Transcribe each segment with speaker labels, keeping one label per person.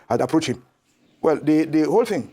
Speaker 1: had approached him. Well, the whole thing,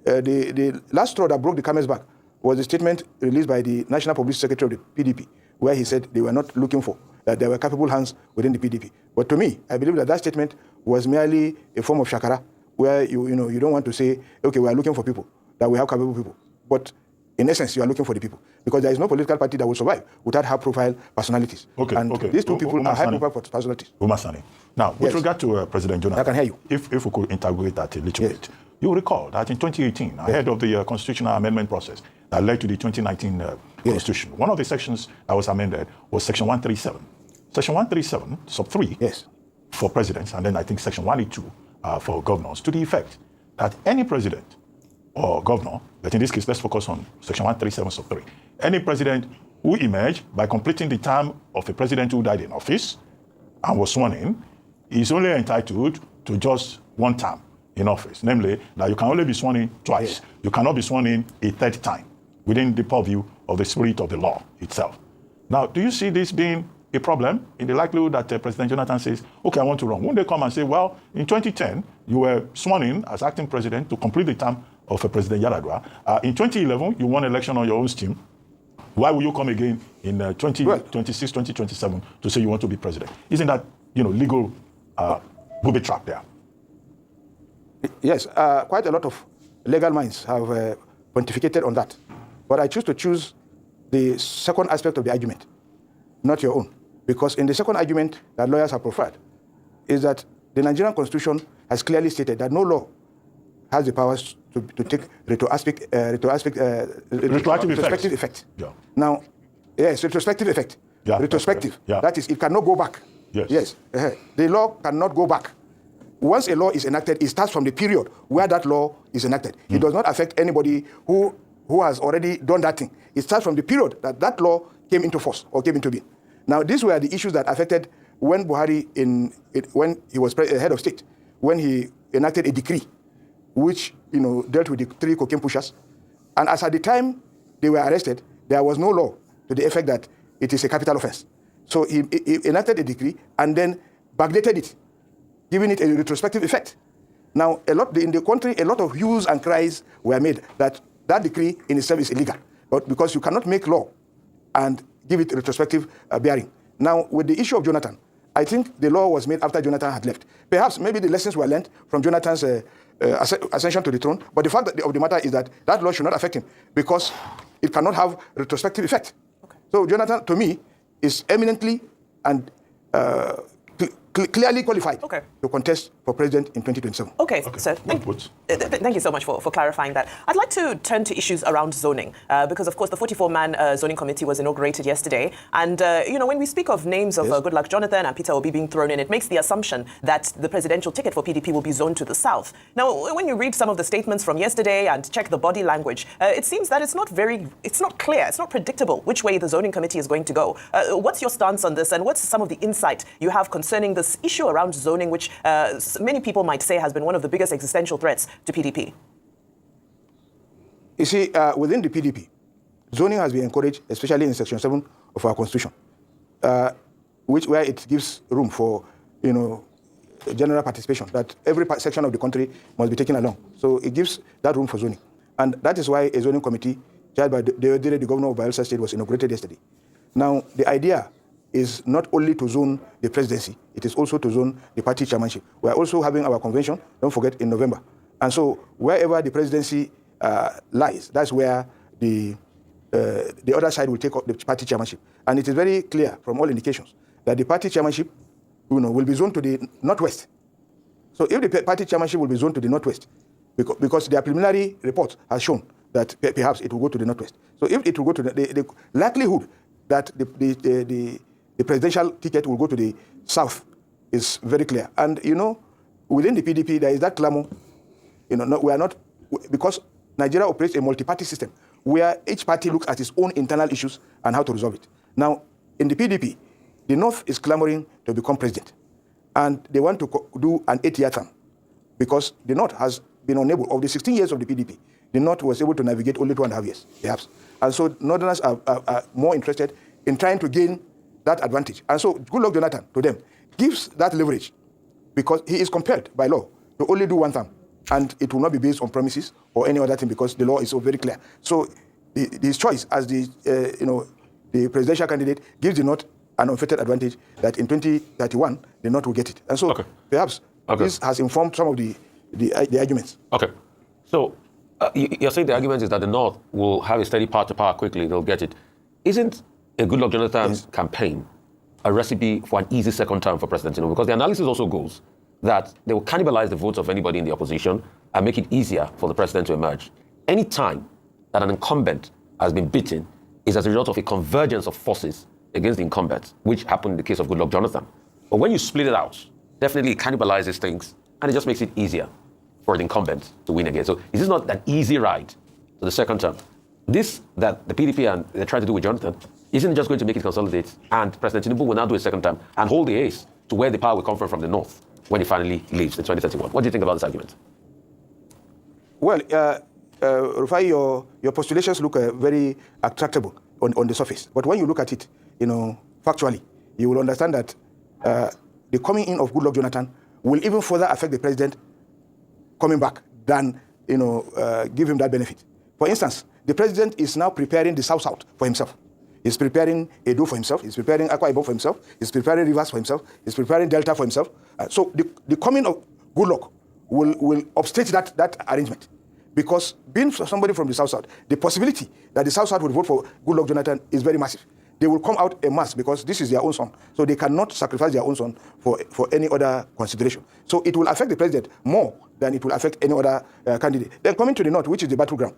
Speaker 1: the last straw that broke the camel's back was a statement released by the National Publicity Secretary of the PDP, where he said they were not looking for, that there were capable hands within the PDP. But to me, I believe that that statement was merely a form of shakara, where you don't want to say, okay, we are looking for people, that we have capable people. But in essence, you are looking for the people. Because there is no political party that will survive without high-profile personalities.
Speaker 2: Okay.
Speaker 1: These two people are high-profile personalities.
Speaker 2: Sani. Now, with regard to President Jonathan,
Speaker 1: I can hear you.
Speaker 2: If we could interrogate that a little bit. You recall that in 2018, ahead of the constitutional amendment process that led to the 2019 Constitution, one of the sections that was amended was Section 137. Section 137, sub 3, for presidents, and then I think Section 182 for governors, to the effect that any president or governor, but in this case, let's focus on Section 137, sub 3, any president who emerged by completing the term of a president who died in office and was sworn in is only entitled to just one term in office, namely that you can only be sworn in twice. You cannot be sworn in a third time within the purview of the spirit of the law itself. Now, do you see this being a problem in the likelihood that President Jonathan says, okay, I want to run? Won't they come and say, well, in 2010, you were sworn in as acting president to complete the term of President Yaradua. In 2011, you won election on your own steam. Why will you come again in 2026, 2027 to say you want to be president? Isn't that, legal booby trap there?
Speaker 1: Yes, quite a lot of legal minds have pontificated on that. But I choose the second aspect of the argument, not your own. Because in the second argument that lawyers have proffered is that the Nigerian Constitution has clearly stated that no law has the powers to take retrospective effect.
Speaker 2: Yeah.
Speaker 1: Now, yes, retrospective effect.
Speaker 2: Yeah,
Speaker 1: retrospective.
Speaker 2: Yeah.
Speaker 1: That is, it cannot go back.
Speaker 2: Yes.
Speaker 1: The law cannot go back. Once a law is enacted, it starts from the period where that law is enacted. It does not affect anybody who has already done that thing. It starts from the period that that law came into force or came into being. Now, these were the issues that affected when Buhari, when he was head of state, when he enacted a decree which dealt with the 3 cocaine pushers. And as at the time they were arrested, there was no law to the effect that it is a capital offense. So he enacted a decree and then backdated it, giving it a retrospective effect. Now, in the country, a lot of hues and cries were made that that decree in itself is illegal, but because you cannot make law and give it retrospective bearing. Now, with the issue of Jonathan, I think the law was made after Jonathan had left. Perhaps maybe the lessons were learned from Jonathan's ascension to the throne, but the fact of the matter is that that law should not affect him because it cannot have retrospective effect. Okay. So Jonathan, to me, is eminently and clearly qualified to contest for president in 2027.
Speaker 3: Okay. So thank you so much for clarifying that. I'd like to turn to issues around zoning, because, of course, the 44-man zoning committee was inaugurated yesterday. And, when we speak of names of Goodluck Jonathan and Peter Obi being thrown in, it makes the assumption that the presidential ticket for PDP will be zoned to the south. Now, when you read some of the statements from yesterday and check the body language, it seems that it's not clear, it's not predictable which way the zoning committee is going to go. What's your stance on this, and what's some of the insight you have concerning this issue around zoning, which many people might say has been one of the biggest existential threats to PDP?
Speaker 1: You see, within the PDP, zoning has been encouraged, especially in Section 7 of our Constitution, where it gives room for, general participation, that every section of the country must be taken along. So it gives that room for zoning. And that is why a zoning committee, chaired by the governor of Bayelsa State, was inaugurated yesterday. Now, the idea is not only to zone the presidency, it is also to zone the party chairmanship. We are also having our convention, don't forget, in November. And so wherever the presidency lies, that's where the other side will take up the party chairmanship. And it is very clear from all indications that the party chairmanship will be zoned to the northwest. So if the party chairmanship will be zoned to the northwest, because their preliminary report has shown that perhaps it will go to the northwest. So if it will go to the likelihood that the presidential ticket will go to the south is very clear. And, within the PDP, there is that clamor. We are not, because Nigeria operates a multi-party system where each party looks at its own internal issues and how to resolve it. Now, in the PDP, the North is clamoring to become president. And they want to do an 8-year term because the North has been unable, of the 16 years of the PDP, the North was able to navigate only 2.5 years, perhaps. And so Northerners are more interested in trying to gain that advantage. And so Goodluck Jonathan, to them, gives that leverage because he is compelled by law to only do one term, and it will not be based on promises or any other thing because the law is so very clear. So his choice as the the presidential candidate gives the North an unfettered advantage that in 2031 the North will get it, and so perhaps this has informed some of the arguments.
Speaker 4: Okay, so you're saying the argument is that the North will have a steady path to power quickly; they'll get it. Isn't a Goodluck Jonathan's campaign a recipe for an easy second term for President Tinubu? Because the analysis also goes that they will cannibalize the votes of anybody in the opposition and make it easier for the president to emerge. Any time that an incumbent has been beaten is as a result of a convergence of forces against the incumbent, which happened in the case of Goodluck Jonathan. But when you split it out, definitely it cannibalizes things and it just makes it easier for the incumbent to win again. So is this not an easy ride to the second term? This that the PDP and they're trying to do with Jonathan isn't just going to make it consolidate, and President Tinubu will now do a second term and hold the ace to where the power will come from the North when he finally leaves in 2031. What do you think about this argument?
Speaker 1: Well, Rufai, your postulations look very attractable on the surface. But when you look at it, factually, you will understand that the coming in of Goodluck Jonathan will even further affect the president coming back than, give him that benefit. For instance, the president is now preparing the South-South for himself. He's preparing Edo for himself. He's preparing Akwa Ibom for himself. He's preparing Rivers for himself. He's preparing Delta for himself. So the coming of Goodluck will upstage that arrangement. Because being somebody from the South-South, the possibility that the South-South would vote for Goodluck Jonathan is very massive. They will come out en masse because this is their own son. So they cannot sacrifice their own son for any other consideration. So it will affect the president more than it will affect any other candidate. Then coming to the North, which is the battleground.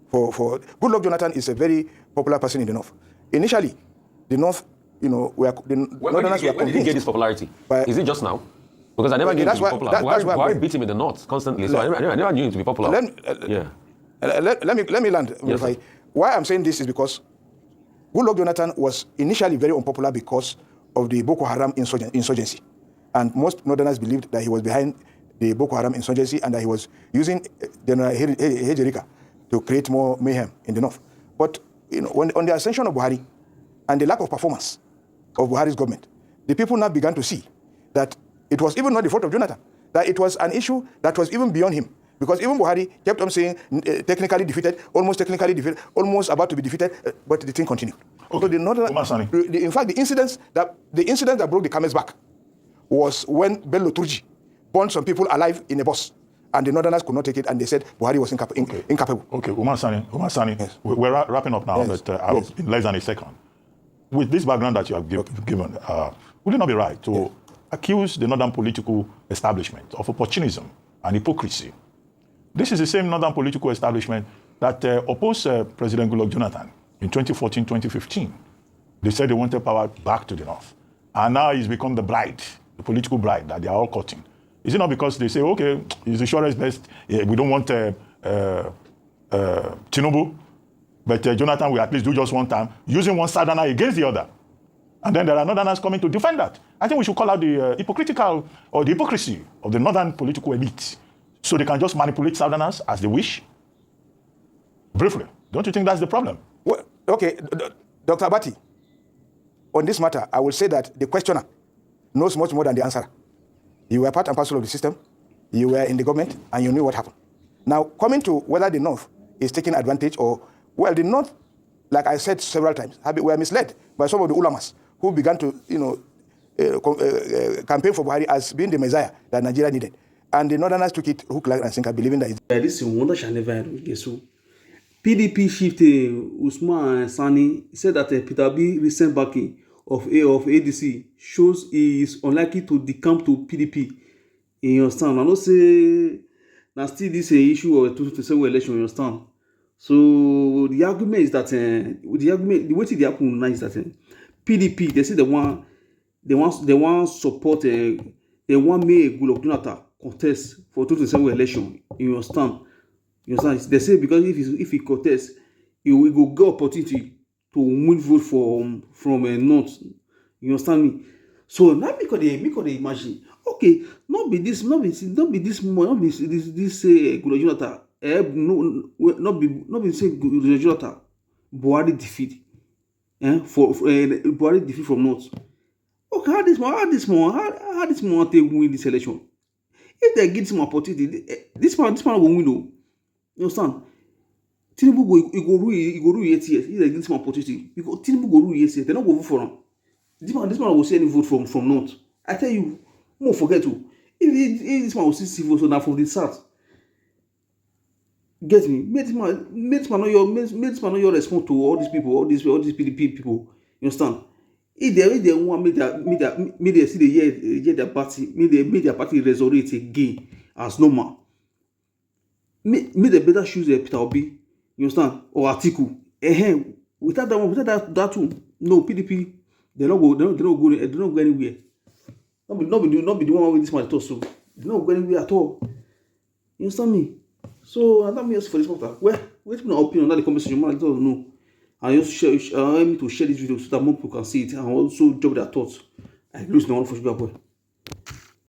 Speaker 1: For Goodluck Jonathan is a very popular person in the North. Initially, the North, Northerners were
Speaker 4: when did he get his popularity? Is it just now? Because I never knew him to be popular. Buhari beat him in the North constantly, so I never knew him to be popular.
Speaker 1: Let me land. Yes, why I'm saying this is because Goodluck Jonathan was initially very unpopular because of the Boko Haram insurgency. And most Northerners believed that he was behind the Boko Haram insurgency and that he was using General Hejerika to create more mayhem in the North. But on the ascension of Buhari and the lack of performance of Buhari's government, the people now began to see that it was even not the fault of Jonathan, that it was an issue that was even beyond him. Because even Buhari kept on saying technically defeated, almost about to be defeated, but the thing continued. Okay. So in fact, the incidents that broke the camel's back was when Bello Turji burned some people alive in a bus. And the Northerners could not take it, and they said Buhari was incapable. Okay,
Speaker 2: Umar Sani, yes. We're wrapping up now, yes. But in less than a second. With this background that you have given, would it not be right to accuse the Northern political establishment of opportunism and hypocrisy? This is the same Northern political establishment that opposed President Goodluck Jonathan in 2014, 2015. They said they wanted power back to the North. And now he's become the bride, the political bride that they are all courting. Is it not because they say, okay, he's the surest best, we don't want Tinubu, but Jonathan will at least do just one time, using one Southerner against the other. And then there are Northerners coming to defend that. I think we should call out the hypocritical or the hypocrisy of the Northern political elite so they can just manipulate Southerners as they wish. Briefly, don't you think that's the problem?
Speaker 1: Well, okay, Dr. Abati, on this matter, I will say that the questioner knows much more than the answerer. You were part and parcel of the system, you were in the government, and you knew what happened. Now, coming to whether the North is taking advantage or, well, the North, like I said several times, were misled by some of the ulamas who began to, campaign for Buhari as being the messiah that Nigeria needed. And the Northerners took it hook, line, and sinker, believing that
Speaker 5: this is wonder shall never end. So, PDP chief Usman Sani said that Peter B recent backing of ADC shows he is unlikely to decamp to PDP. You understand? I don't say now still this issue of 2027 election. You understand? So the argument is that the way they happen now is that PDP they say they want support they want make Goodluck Jonathan contest for 2027 election. You understand? You understand? They say because if he contests, he will go get opportunity to win vote from North. You understand me? So now because they imagine, okay, not be this Goodluck Jonathan. Not be say Goodluck Jonathan. Buhari defeat. For Buhari defeat from North. Okay, how this man take win this election? If they give this man opportunity, this man will win. Though. You understand? Tinubu go rule 8 years. If they give this man opportunity, because Tinubu go rule 8 years, they not go vote for him. This man will see any vote from North. I tell you, more forget to. If this man will see vote, so now from the South. Get me? Make this man know your response to all these people, all these PDP people. You understand? If they want make their see the year their party, make their party resurrect again as normal. Make they better choose Peter Obi, you understand, or Atiku. Without that one, without that one, no PDP, they not go anywhere. Not be the one with this man at all. So they not go anywhere at all. You understand me? So I don't mean for this matter. Well, wait my opinion on that the conversation, man. I don't know. I also share me to share this video so that more people can see it and also drop their thoughts. I lose no one for sugar boy.